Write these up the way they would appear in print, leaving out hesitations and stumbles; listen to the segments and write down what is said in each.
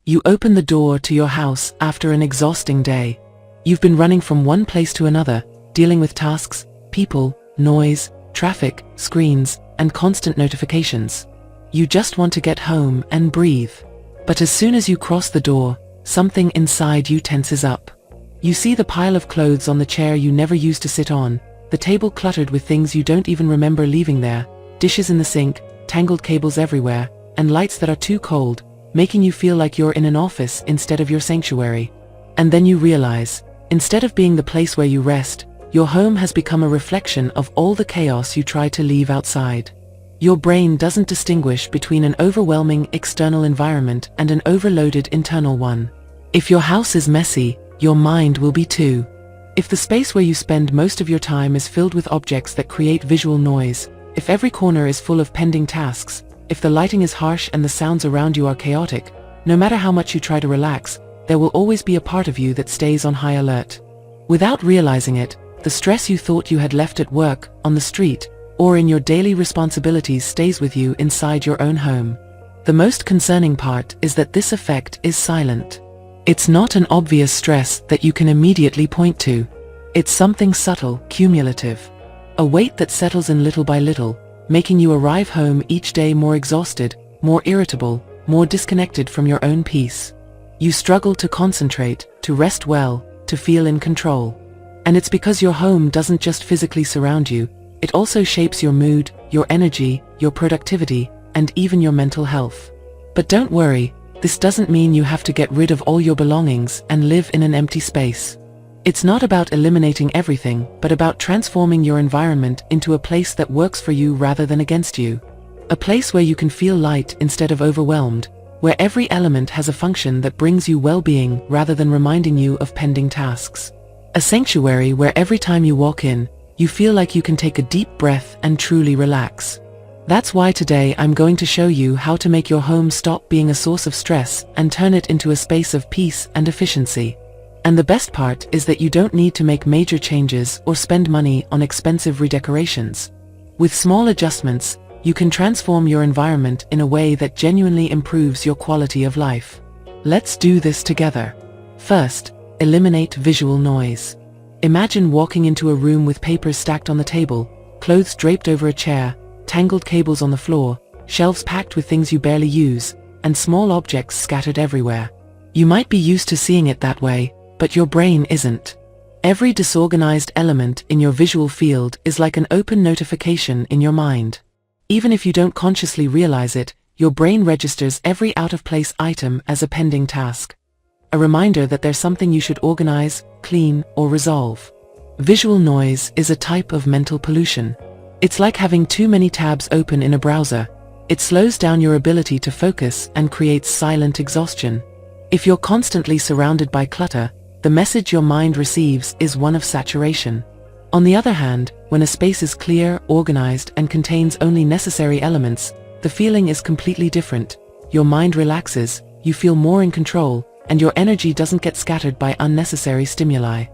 You open the door to your house after an exhausting day. You've been running from one place to another, dealing with tasks, people, noise, traffic, screens, and constant notifications. You just want to get home and breathe. But as soon as you cross the door, something inside you tenses up. You see the pile of clothes on the chair you never used to sit on, the table cluttered with things you don't even remember leaving there, dishes in the sink, tangled cables everywhere, and lights that are too cold, making you feel like you're in an office instead of your sanctuary. And then you realize, instead of being the place where you rest, your home has become a reflection of all the chaos you try to leave outside. Your brain doesn't distinguish between an overwhelming external environment and an overloaded internal one. If your house is messy, your mind will be too. If the space where you spend most of your time is filled with objects that create visual noise, if every corner is full of pending tasks, if the lighting is harsh and the sounds around you are chaotic, no matter how much you try to relax, there will always be a part of you that stays on high alert. Without realizing it, the stress you thought you had left at work, on the street, or in your daily responsibilities stays with you inside your own home. The most concerning part is that this effect is silent. It's not an obvious stress that you can immediately point to. It's something subtle, cumulative. A weight that settles in little by little, making you arrive home each day more exhausted, more irritable, more disconnected from your own peace. You struggle to concentrate, to rest well, to feel in control. And it's because your home doesn't just physically surround you, it also shapes your mood, your energy, your productivity, and even your mental health. But don't worry, this doesn't mean you have to get rid of all your belongings and live in an empty space. It's not about eliminating everything, but about transforming your environment into a place that works for you rather than against you. A place where you can feel light instead of overwhelmed, where every element has a function that brings you well-being rather than reminding you of pending tasks. A sanctuary where every time you walk in, you feel like you can take a deep breath and truly relax. That's why today I'm going to show you how to make your home stop being a source of stress and turn it into a space of peace and efficiency. And the best part is that you don't need to make major changes or spend money on expensive redecorations. With small adjustments, you can transform your environment in a way that genuinely improves your quality of life. Let's do this together. First, eliminate visual noise. Imagine walking into a room with papers stacked on the table, clothes draped over a chair, tangled cables on the floor, shelves packed with things you barely use, and small objects scattered everywhere. You might be used to seeing it that way, but your brain isn't. Every disorganized element in your visual field is like an open notification in your mind. Even if you don't consciously realize it, your brain registers every out-of-place item as a pending task. A reminder that there's something you should organize, clean, or resolve. Visual noise is a type of mental pollution. It's like having too many tabs open in a browser. It slows down your ability to focus and creates silent exhaustion. If you're constantly surrounded by clutter, the message your mind receives is one of saturation. On the other hand, when a space is clear, organized, and contains only necessary elements, the feeling is completely different. Your mind relaxes, you feel more in control, and your energy doesn't get scattered by unnecessary stimuli.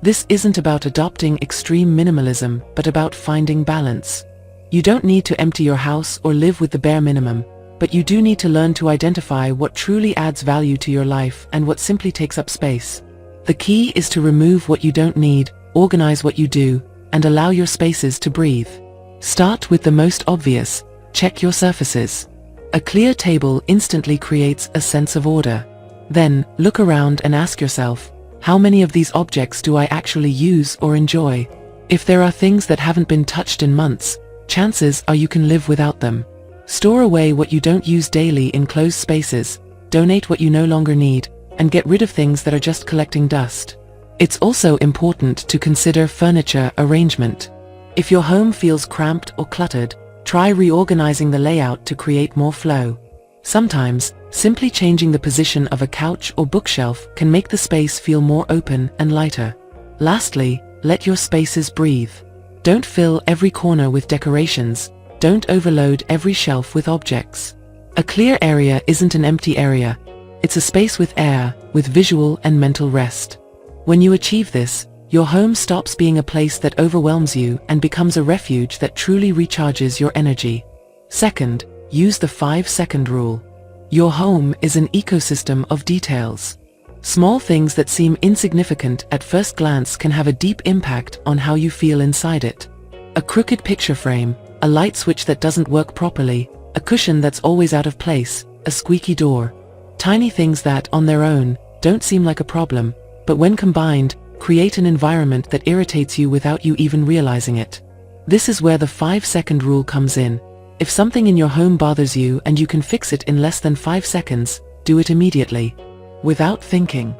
This isn't about adopting extreme minimalism, but about finding balance. You don't need to empty your house or live with the bare minimum, but you do need to learn to identify what truly adds value to your life and what simply takes up space. The key is to remove what you don't need, organize what you do, and allow your spaces to breathe. Start with the most obvious: check your surfaces. A clear table instantly creates a sense of order. Then, look around and ask yourself, how many of these objects do I actually use or enjoy? If there are things that haven't been touched in months, chances are you can live without them. Store away what you don't use daily in closed spaces, donate what you no longer need, and get rid of things that are just collecting dust. It's also important to consider furniture arrangement. If your home feels cramped or cluttered, try reorganizing the layout to create more flow. Sometimes, simply changing the position of a couch or bookshelf can make the space feel more open and lighter. Lastly, let your spaces breathe. Don't fill every corner with decorations. Don't overload every shelf with objects. A clear area isn't an empty area. It's a space with air, with visual and mental rest. When you achieve this, your home stops being a place that overwhelms you and becomes a refuge that truly recharges your energy. Second, use the 5-second rule. Your home is an ecosystem of details. Small things that seem insignificant at first glance can have a deep impact on how you feel inside it. A crooked picture frame, a light switch that doesn't work properly, a cushion that's always out of place, a squeaky door. Tiny things that, on their own, don't seem like a problem, but when combined, create an environment that irritates you without you even realizing it. This is where the 5-second rule comes in. If something in your home bothers you and you can fix it in less than 5 seconds, do it immediately. Without thinking.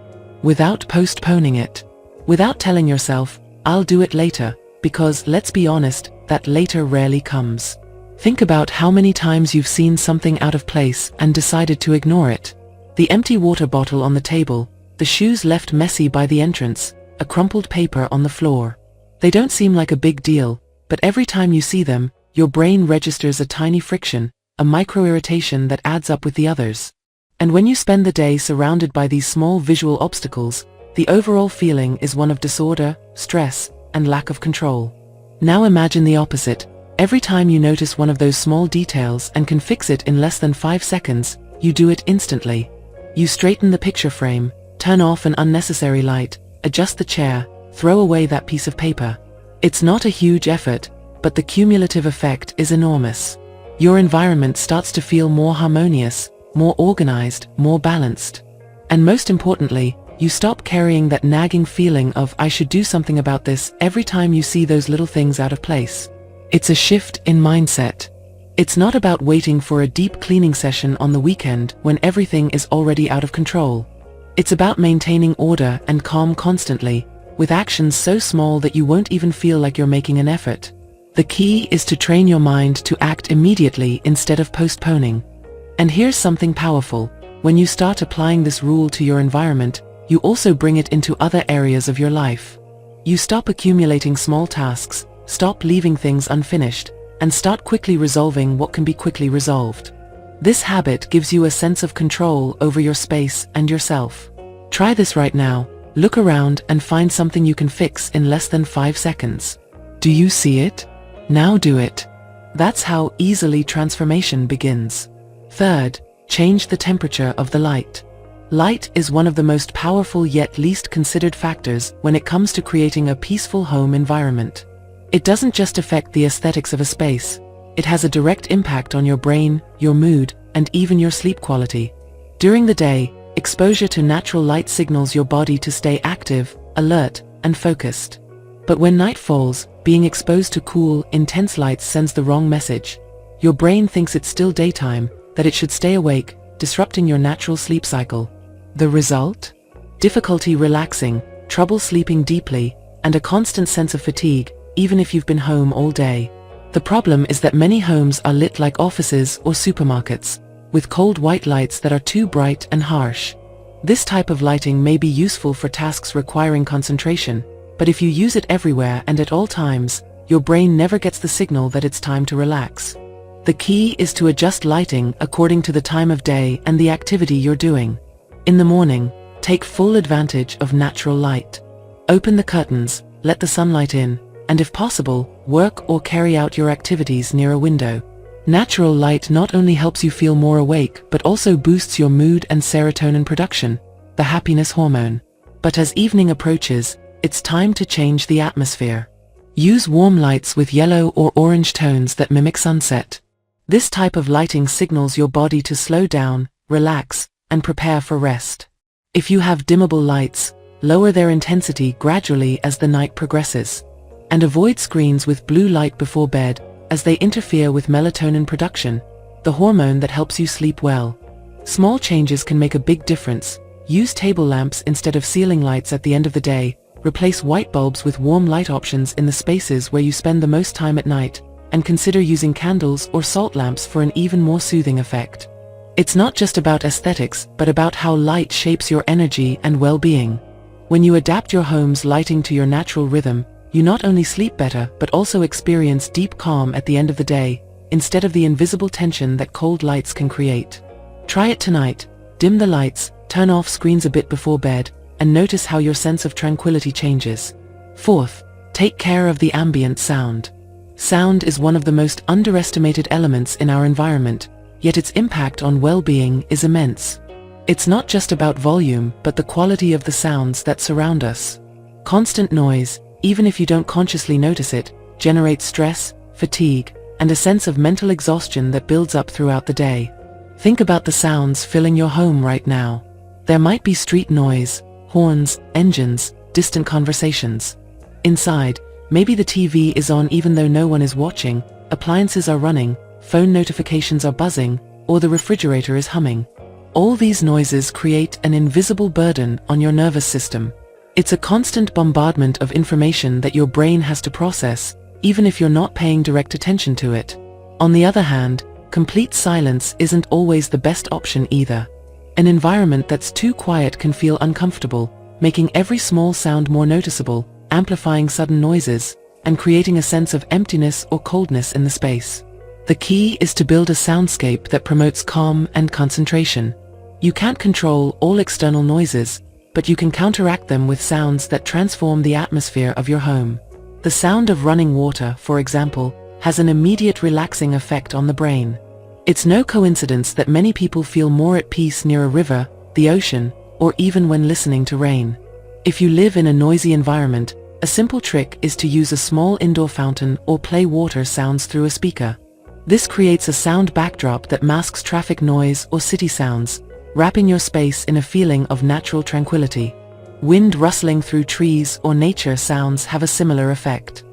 Without postponing it. Without telling yourself, I'll do it later, because, let's be honest, that later rarely comes. Think about how many times you've seen something out of place and decided to ignore it. The empty water bottle on the table, the shoes left messy by the entrance, a crumpled paper on the floor. They don't seem like a big deal, but every time you see them, your brain registers a tiny friction, a micro-irritation that adds up with the others. And when you spend the day surrounded by these small visual obstacles, the overall feeling is one of disorder, stress, and lack of control. Now imagine the opposite. Every time you notice one of those small details and can fix it in less than 5 seconds, you do it instantly. You straighten the picture frame, turn off an unnecessary light, adjust the chair, throw away that piece of paper. It's not a huge effort, but the cumulative effect is enormous. Your environment starts to feel more harmonious, more organized, more balanced. And most importantly, you stop carrying that nagging feeling of I should do something about this every time you see those little things out of place. It's a shift in mindset. It's not about waiting for a deep cleaning session on the weekend when everything is already out of control. It's about maintaining order and calm constantly, with actions so small that you won't even feel like you're making an effort. The key is to train your mind to act immediately instead of postponing. And here's something powerful. When you start applying this rule to your environment, you also bring it into other areas of your life. You stop accumulating small tasks, stop leaving things unfinished, and start quickly resolving what can be quickly resolved. This habit gives you a sense of control over your space and yourself. Try this right now. Look around and find something you can fix in less than 5 seconds. Do you see it? Now do it. That's how easily transformation begins. Third, change the temperature of the light. Light is one of the most powerful yet least considered factors when it comes to creating a peaceful home environment. It doesn't just affect the aesthetics of a space. It has a direct impact on your brain, your mood, and even your sleep quality. During the day, exposure to natural light signals your body to stay active, alert, and focused. But when night falls, being exposed to cool, intense lights sends the wrong message. Your brain thinks it's still daytime, that it should stay awake, disrupting your natural sleep cycle. The result? Difficulty relaxing, trouble sleeping deeply, and a constant sense of fatigue, even if you've been home all day. The problem is that many homes are lit like offices or supermarkets, with cold white lights that are too bright and harsh. This type of lighting may be useful for tasks requiring concentration, but if you use it everywhere and at all times, your brain never gets the signal that it's time to relax. The key is to adjust lighting according to the time of day and the activity you're doing. In the morning, take full advantage of natural light. Open the curtains, let the sunlight in, and if possible, work or carry out your activities near a window. Natural light not only helps you feel more awake but also boosts your mood and serotonin production, the happiness hormone. But as evening approaches, it's time to change the atmosphere. Use warm lights with yellow or orange tones that mimic sunset. This type of lighting signals your body to slow down, relax, and prepare for rest. If you have dimmable lights, lower their intensity gradually as the night progresses. And avoid screens with blue light before bed, as they interfere with melatonin production, the hormone that helps you sleep well. Small changes can make a big difference. Use table lamps instead of ceiling lights at the end of the day. Replace white bulbs with warm light options in the spaces where you spend the most time at night, and consider using candles or salt lamps for an even more soothing effect. It's not just about aesthetics, but about how light shapes your energy and well-being. When you adapt your home's lighting to your natural rhythm, you not only sleep better but also experience deep calm at the end of the day, instead of the invisible tension that cold lights can create. Try it tonight. Dim the lights, turn off screens a bit before bed, and notice how your sense of tranquility changes. Fourth, take care of the ambient sound. Sound is one of the most underestimated elements in our environment. yet its impact on well-being is immense. It's not just about volume, but the quality of the sounds that surround us. Constant noise, even if you don't consciously notice it, generates stress, fatigue, and a sense of mental exhaustion that builds up throughout the day. Think about the sounds filling your home right now. There might be street noise, horns, engines, distant conversations. Inside, maybe the TV is on even though no one is watching, appliances are running, phone notifications are buzzing, or the refrigerator is humming. All these noises create an invisible burden on your nervous system. It's a constant bombardment of information that your brain has to process, even if you're not paying direct attention to it. On the other hand, complete silence isn't always the best option either. An environment that's too quiet can feel uncomfortable, making every small sound more noticeable, amplifying sudden noises, and creating a sense of emptiness or coldness in the space. The key is to build a soundscape that promotes calm and concentration. You can't control all external noises, but you can counteract them with sounds that transform the atmosphere of your home. The sound of running water, for example, has an immediate relaxing effect on the brain. It's no coincidence that many people feel more at peace near a river, the ocean, or even when listening to rain. If you live in a noisy environment, a simple trick is to use a small indoor fountain or play water sounds through a speaker. This creates a sound backdrop that masks traffic noise or city sounds, wrapping your space in a feeling of natural tranquility. Wind rustling through trees or nature sounds have a similar effect.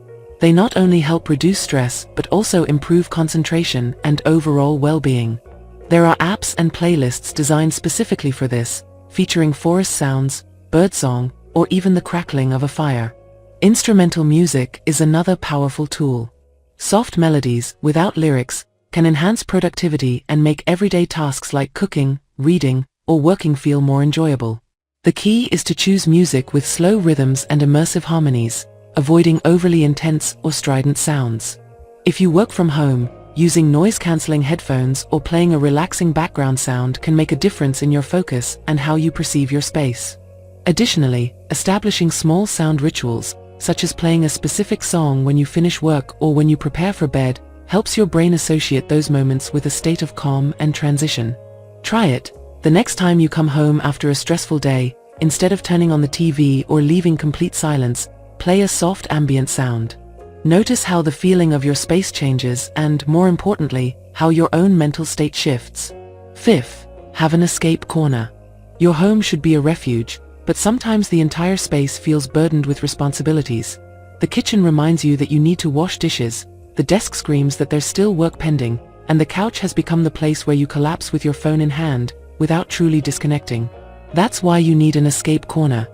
They not only help reduce stress, but also improve concentration and overall well-being. There are apps and playlists designed specifically for this, featuring forest sounds, birdsong, or even the crackling of a fire. Instrumental music is another powerful tool. Soft melodies, without lyrics, can enhance productivity and make everyday tasks like cooking, reading, or working feel more enjoyable. The key is to choose music with slow rhythms and immersive harmonies, avoiding overly intense or strident sounds. If you work from home, using noise-canceling headphones or playing a relaxing background sound can make a difference in your focus and how you perceive your space. Additionally, establishing small sound rituals, such as playing a specific song when you finish work or when you prepare for bed, helps your brain associate those moments with a state of calm and transition. Try it. The next time you come home after a stressful day, instead of turning on the TV or leaving complete silence, play a soft ambient sound. Notice how the feeling of your space changes and, more importantly, how your own mental state shifts. Fifth, have an escape corner. Your home should be a refuge, but sometimes the entire space feels burdened with responsibilities. The kitchen reminds you that you need to wash dishes, the desk screams that there's still work pending, and the couch has become the place where you collapse with your phone in hand, without truly disconnecting. That's why you need an escape corner.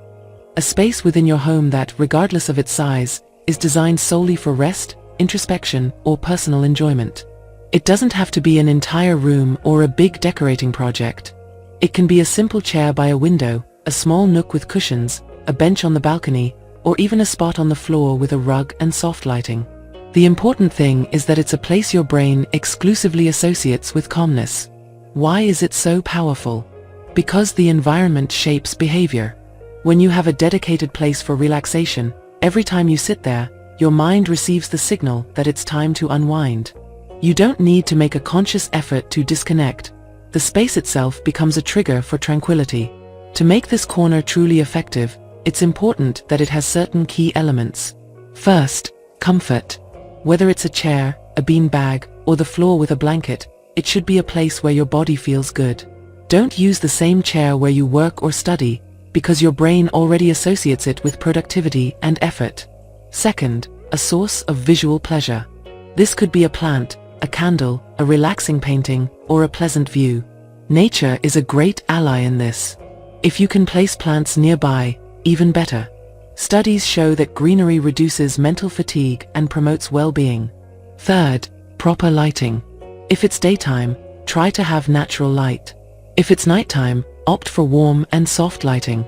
A space within your home that, regardless of its size, is designed solely for rest, introspection, or personal enjoyment. It doesn't have to be an entire room or a big decorating project. It can be a simple chair by a window, a small nook with cushions, a bench on the balcony, or even a spot on the floor with a rug and soft lighting. The important thing is that it's a place your brain exclusively associates with calmness. Why is it so powerful? Because the environment shapes behavior. When you have a dedicated place for relaxation, every time you sit there, your mind receives the signal that it's time to unwind. You don't need to make a conscious effort to disconnect. The space itself becomes a trigger for tranquility. To make this corner truly effective, it's important that it has certain key elements. First, comfort. Whether it's a chair, a beanbag, or the floor with a blanket, it should be a place where your body feels good. Don't use the same chair where you work or study, because your brain already associates it with productivity and effort. Second, a source of visual pleasure. This could be a plant, a candle, a relaxing painting, or a pleasant view. Nature is a great ally in this. If you can place plants nearby, even better. Studies show that greenery reduces mental fatigue and promotes well-being. Third, proper lighting. If it's daytime, try to have natural light. If it's nighttime, opt for warm and soft lighting.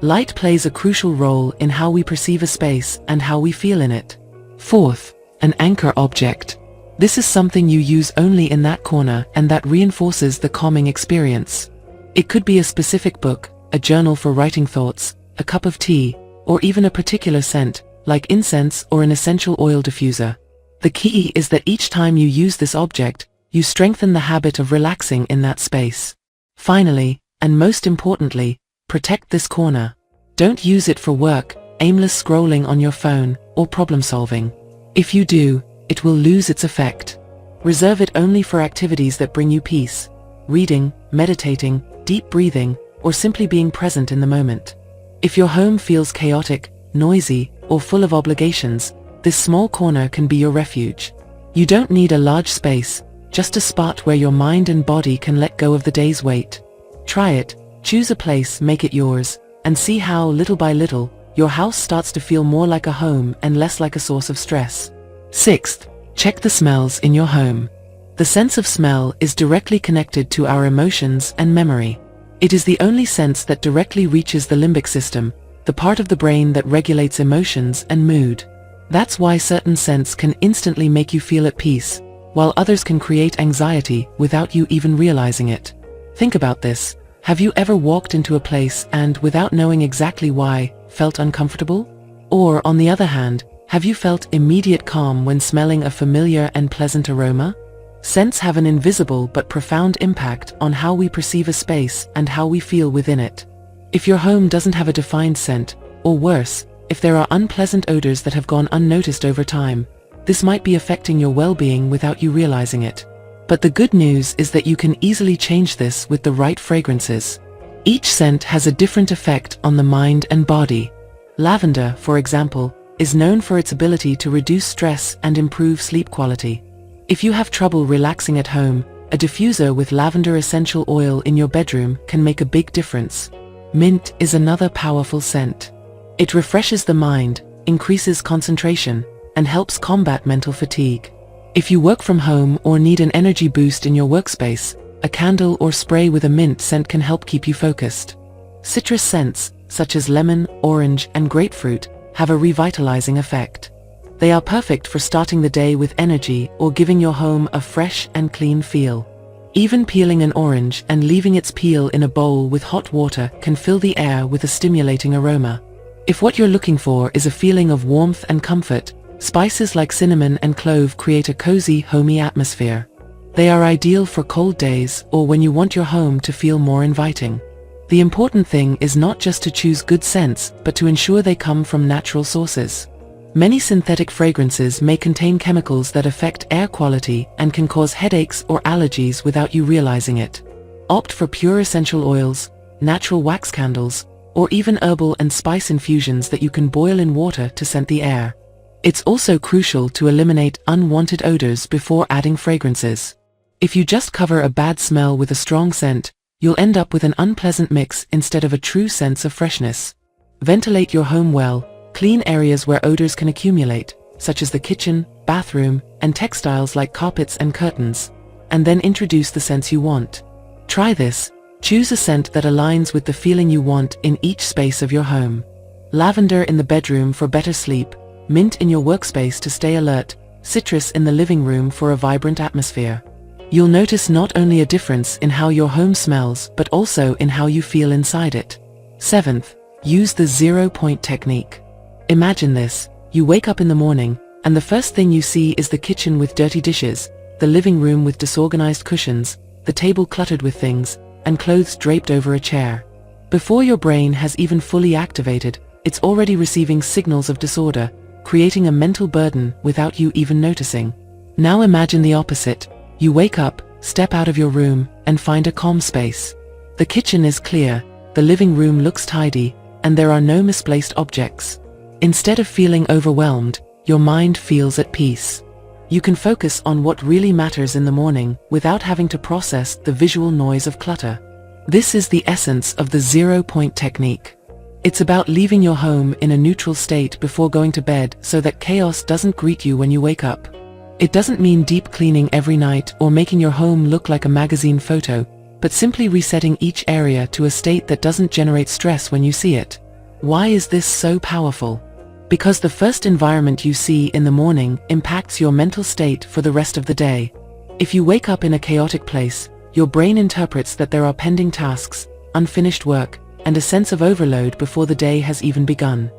Light plays a crucial role in how we perceive a space and how we feel in it. Fourth, an anchor object. This is something you use only in that corner and that reinforces the calming experience. It could be a specific book, a journal for writing thoughts, a cup of tea, or even a particular scent, like incense or an essential oil diffuser. The key is that each time you use this object, you strengthen the habit of relaxing in that space. Finally, and most importantly, protect this corner. Don't use it for work, aimless scrolling on your phone, or problem solving. If you do, it will lose its effect. Reserve it only for activities that bring you peace: reading, meditating, deep breathing, or simply being present in the moment. If your home feels chaotic, noisy, or full of obligations, this small corner can be your refuge. You don't need a large space, just a spot where your mind and body can let go of the day's weight. Try it, choose a place, make it yours, and see how, little by little, your house starts to feel more like a home and less like a source of stress. Sixth, check the smells in your home. The sense of smell is directly connected to our emotions and memory. It is the only sense that directly reaches the limbic system, the part of the brain that regulates emotions and mood. That's why certain scents can instantly make you feel at peace, while others can create anxiety without you even realizing it. Think about this. Have you ever walked into a place and, without knowing exactly why, felt uncomfortable? Or, on the other hand, have you felt immediate calm when smelling a familiar and pleasant aroma? Scents have an invisible but profound impact on how we perceive a space and how we feel within it. If your home doesn't have a defined scent, or worse, if there are unpleasant odors that have gone unnoticed over time, this might be affecting your well-being without you realizing it. But the good news is that you can easily change this with the right fragrances. Each scent has a different effect on the mind and body. Lavender, for example, is known for its ability to reduce stress and improve sleep quality. If you have trouble relaxing at home, a diffuser with lavender essential oil in your bedroom can make a big difference. Mint is another powerful scent. It refreshes the mind, increases concentration, and helps combat mental fatigue. If you work from home or need an energy boost in your workspace, a candle or spray with a mint scent can help keep you focused. Citrus scents, such as lemon, orange, and grapefruit, have a revitalizing effect. They are perfect for starting the day with energy or giving your home a fresh and clean feel. Even peeling an orange and leaving its peel in a bowl with hot water can fill the air with a stimulating aroma. If what you're looking for is a feeling of warmth and comfort, spices like cinnamon and clove create a cozy, homey atmosphere. They are ideal for cold days or when you want your home to feel more inviting. The important thing is not just to choose good scents, but to ensure they come from natural sources. Many synthetic fragrances may contain chemicals that affect air quality and can cause headaches or allergies without you realizing it. Opt for pure essential oils, natural wax candles, or even herbal and spice infusions that you can boil in water to scent the air. It's also crucial to eliminate unwanted odors before adding fragrances. If you just cover a bad smell with a strong scent, you'll end up with an unpleasant mix instead of a true sense of freshness. Ventilate your home well. Clean areas where odors can accumulate, such as the kitchen, bathroom, and textiles like carpets and curtains, and then introduce the scents you want. Try this. Choose a scent that aligns with the feeling you want in each space of your home. Lavender in the bedroom for better sleep, mint in your workspace to stay alert, citrus in the living room for a vibrant atmosphere. You'll notice not only a difference in how your home smells, but also in how you feel inside it. Seventh, use the 0-point technique. Imagine this. You wake up in the morning, and the first thing you see is the kitchen with dirty dishes, the living room with disorganized cushions, the table cluttered with things, and clothes draped over a chair. Before your brain has even fully activated, it's already receiving signals of disorder, creating a mental burden without you even noticing. Now imagine the opposite. You wake up, step out of your room, and find a calm space. The kitchen is clear, the living room looks tidy, and there are no misplaced objects. Instead of feeling overwhelmed, your mind feels at peace. You can focus on what really matters in the morning without having to process the visual noise of clutter. This is the essence of the 0-point technique. It's about leaving your home in a neutral state before going to bed so that chaos doesn't greet you when you wake up. It doesn't mean deep cleaning every night or making your home look like a magazine photo, but simply resetting each area to a state that doesn't generate stress when you see it. Why is this so powerful? Because the first environment you see in the morning impacts your mental state for the rest of the day. If you wake up in a chaotic place, your brain interprets that there are pending tasks, unfinished work, and a sense of overload before the day has even begun.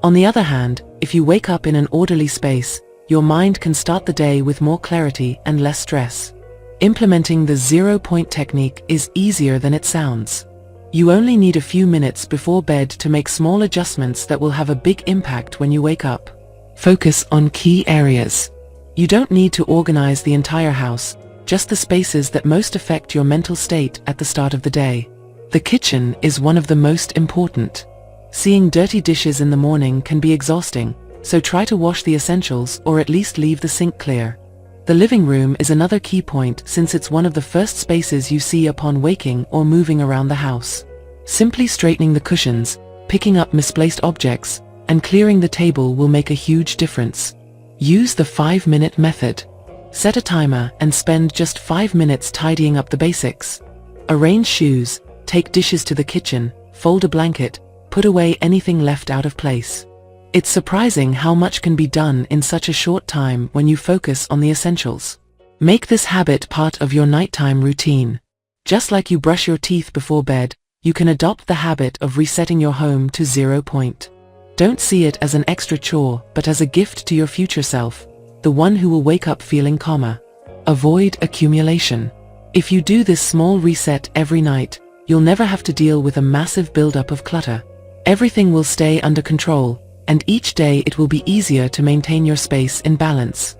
On the other hand, if you wake up in an orderly space, your mind can start the day with more clarity and less stress. Implementing the 0-point technique is easier than it sounds. You only need a few minutes before bed to make small adjustments that will have a big impact when you wake up. Focus on key areas. You don't need to organize the entire house, just the spaces that most affect your mental state at the start of the day. The kitchen is one of the most important. Seeing dirty dishes in the morning can be exhausting, so try to wash the essentials or at least leave the sink clear. The living room is another key point since it's one of the first spaces you see upon waking or moving around the house. Simply straightening the cushions, picking up misplaced objects, and clearing the table will make a huge difference. Use the 5-minute method. Set a timer and spend just 5 minutes tidying up the basics. Arrange shoes, take dishes to the kitchen, fold a blanket, put away anything left out of place. It's surprising how much can be done in such a short time when you focus on the essentials. Make this habit part of your nighttime routine. Just like you brush your teeth before bed, you can adopt the habit of resetting your home to 0 point. Don't see it as an extra chore, but as a gift to your future self, the one who will wake up feeling calmer. Avoid accumulation. If you do this small reset every night, you'll never have to deal with a massive buildup of clutter. Everything will stay under control, and each day it will be easier to maintain your space in balance.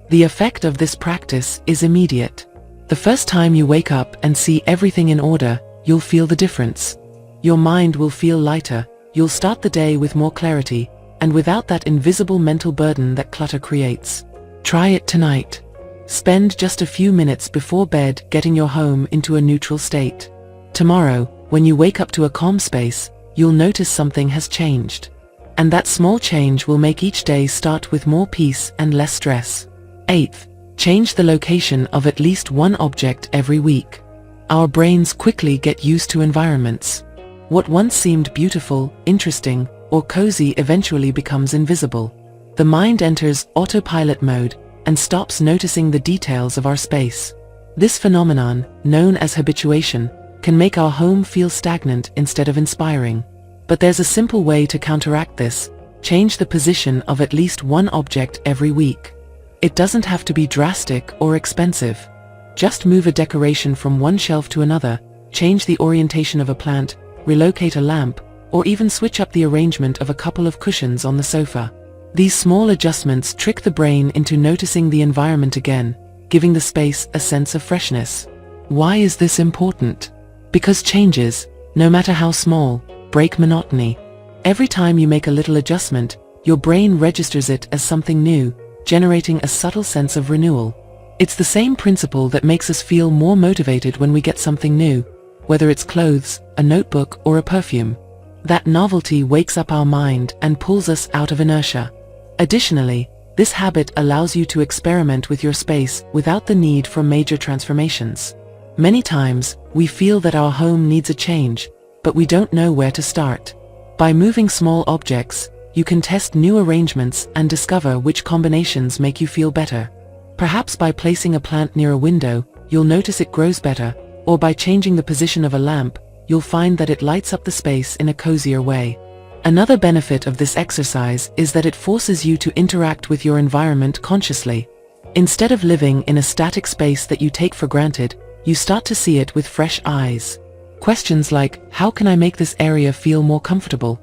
The effect of this practice is immediate. The first time you wake up and see everything in order, you'll feel the difference. Your mind will feel lighter, you'll start the day with more clarity, and without that invisible mental burden that clutter creates. Try it tonight. Spend just a few minutes before bed getting your home into a neutral state. Tomorrow, when you wake up to a calm space, you'll notice something has changed. And that small change will make each day start with more peace and less stress. 8th, change the location of at least one object every week. Our brains quickly get used to environments. What once seemed beautiful, interesting, or cozy eventually becomes invisible. The mind enters autopilot mode and stops noticing the details of our space. This phenomenon, known as habituation, can make our home feel stagnant instead of inspiring. But there's a simple way to counteract this. Change the position of at least one object every week. It doesn't have to be drastic or expensive. Just move a decoration from one shelf to another, change the orientation of a plant, relocate a lamp, or even switch up the arrangement of a couple of cushions on the sofa. These small adjustments trick the brain into noticing the environment again, giving the space a sense of freshness. Why is this important? Because changes, no matter how small, break monotony. Every time you make a little adjustment, your brain registers it as something new, generating a subtle sense of renewal. It's the same principle that makes us feel more motivated when we get something new, whether it's clothes, a notebook, or a perfume. That novelty wakes up our mind and pulls us out of inertia. Additionally, this habit allows you to experiment with your space without the need for major transformations. Many times, we feel that our home needs a change, but we don't know where to start. By moving small objects, you can test new arrangements and discover which combinations make you feel better. Perhaps by placing a plant near a window, you'll notice it grows better, or by changing the position of a lamp, you'll find that it lights up the space in a cozier way. Another benefit of this exercise is that it forces you to interact with your environment consciously. Instead of living in a static space that you take for granted, you start to see it with fresh eyes. Questions like, how can I make this area feel more comfortable?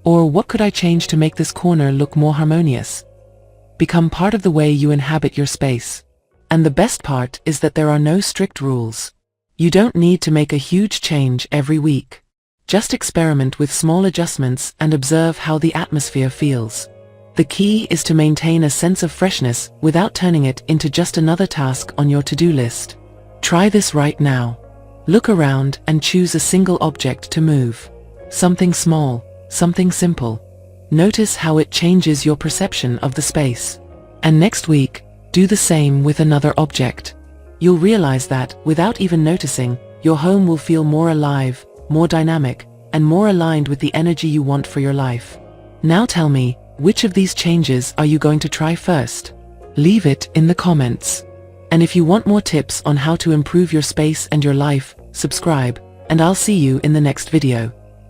Or what could I change to make this corner look more harmonious? Become part of the way you inhabit your space. And the best part is that there are no strict rules. You don't need to make a huge change every week. Just experiment with small adjustments and observe how the atmosphere feels. The key is to maintain a sense of freshness without turning it into just another task on your to-do list. Try this right now. Look around and choose a single object to move. Something small, something simple. Notice how it changes your perception of the space. And next week, do the same with another object. You'll realize that, without even noticing, your home will feel more alive, more dynamic, and more aligned with the energy you want for your life. Now tell me, which of these changes are you going to try first? Leave it in the comments. And if you want more tips on how to improve your space and your life, subscribe, and I'll see you in the next video.